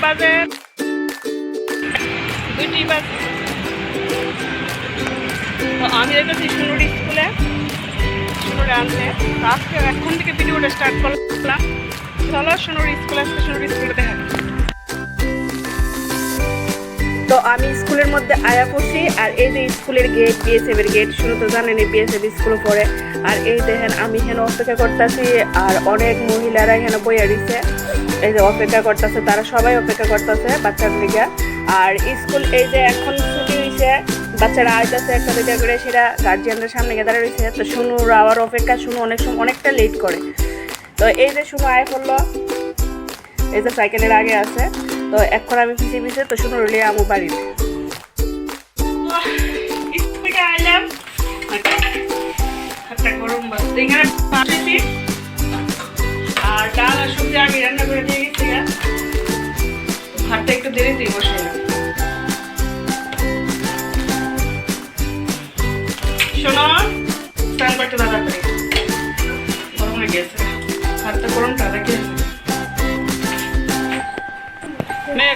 বাজে 2টি বাজে। তো আমি যাইতেছি শুনুর স্কুলে, শুনুরে আনতে। আজকে এখন থেকে ভিডিওটা স্টার্ট করলাম। চলো শুনুর স্কুলে, আজকে শুনুর স্কুলে দেখা। তো আমি স্কুলের মধ্যে আয়া পড়ছি, আর এই যে স্কুলের গেট, বিএসএফ এর গেট, শুরু তো জানেন বিএসএফ স্কুলে পড়ে। আর এই দেখেন আমি এখানে অপেক্ষা করতেছি, আর অনেক মহিলারা এখানে বইয়া দিচ্ছে, এই যে অপেক্ষা করতেছে, তারা সবাই অপেক্ষা করতেছে বাচ্চাদের দিকে। আর স্কুল এই যে এখন ছুটি হয়েছে, বাচ্চারা আইতেছে একটা দুইটা করে, সেটা গার্জিয়ানদের সামনে গিয়ে দাঁড়িয়ে রয়েছে। তো শুনুর আবার অপেক্ষা, শুনু অনেক সময় অনেকটা লেট করে। তো এই যে শুনু আয় পড়লো, এই যে সাইকেলের আগে আছে। তো এখন আমি পিছিয়ে পিছিয়ে তো শুনুর লিয়ে আমু বাড়িতে আইলাম। গরম বাড়ছে এখানে পাঠিয়েছি, আর ডাল আর সবজি আগে রান্না করে দিয়ে গেছি। ভাতটা একটু দেরিতেই বসাইলাম। শোনো, স্নান করতে দাদা করে গরম হয়ে গেছে, ভাতটা গরমটা রেখে মেয়ে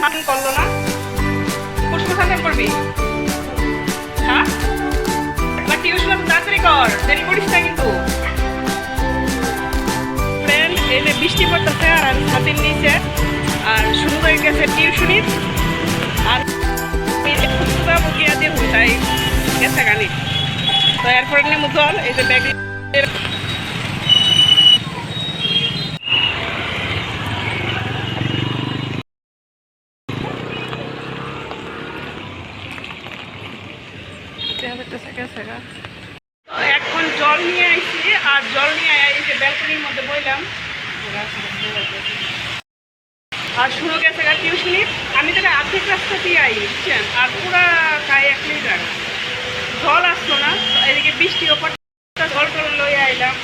এখন করলো না। পুষ্প সাথে করবি? হ্যাঁ, এবার টিউশন তাড়াতাড়ি কর, দেরি করিস না কিন্তু। ফ্রেন্ড, এই যে বৃষ্টি পড়তেছে আর আমি ছাতির নিচে, আর শুরু হয়ে গেছে টিউশনি। আর বুকিয়াতে তাই গেছে গানি। তো এরপরে নেমু জল, এই যে ব্যাগ এখন জল নিয়ে আইছি, আর জল নিয়ে এই যে ব্যালকনির মধ্যে বইলাম। আর শুরু গেছে টিউশনি। আমি তাহলে আর্ধেক রাস্তা দিয়ে আই, বুঝছেন, আর পুরা গায়ে 1 লিটার জল আসতো না। এদিকে বৃষ্টিও পড়তে, জল টল লই আইলাম।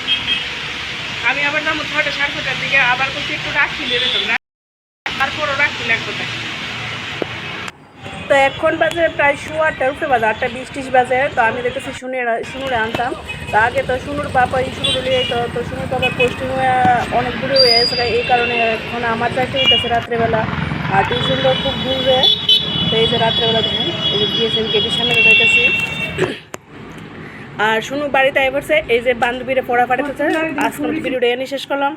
আমি আবার যাবো 6টা 6:30টার দিকে, আবার করছি একটু রাখি দেবে তোমরা, তারপরও রাখি লাগবে। তো এখন বাজে প্রায় 8:15 উপরে বাজে, 8:20 বাজে। তো আমি দেখতেছি শুনুরে আনতাম। তো আগে তো শুনুর বাবা শুনুর লিয়ে তো শুনুর বাবার পোস্টিং হয়ে অনেক দূরে হয়ে গেছে, এই কারণে এখন আমার চাইতে হইতেছে রাত্রেবেলা। আর টিউশনটাও খুব দূরে। তো এই যে রাত্রেবেলা দেখেন এই যে বিএসএম গেটের সামনে যাইতেছি। আর শুনু বাড়িতে আই পড়ছে, এই যে বান্ধবীরা পড়া পাঠাতেছে। আজকে ভিডিওটা এনে শেষ করলাম।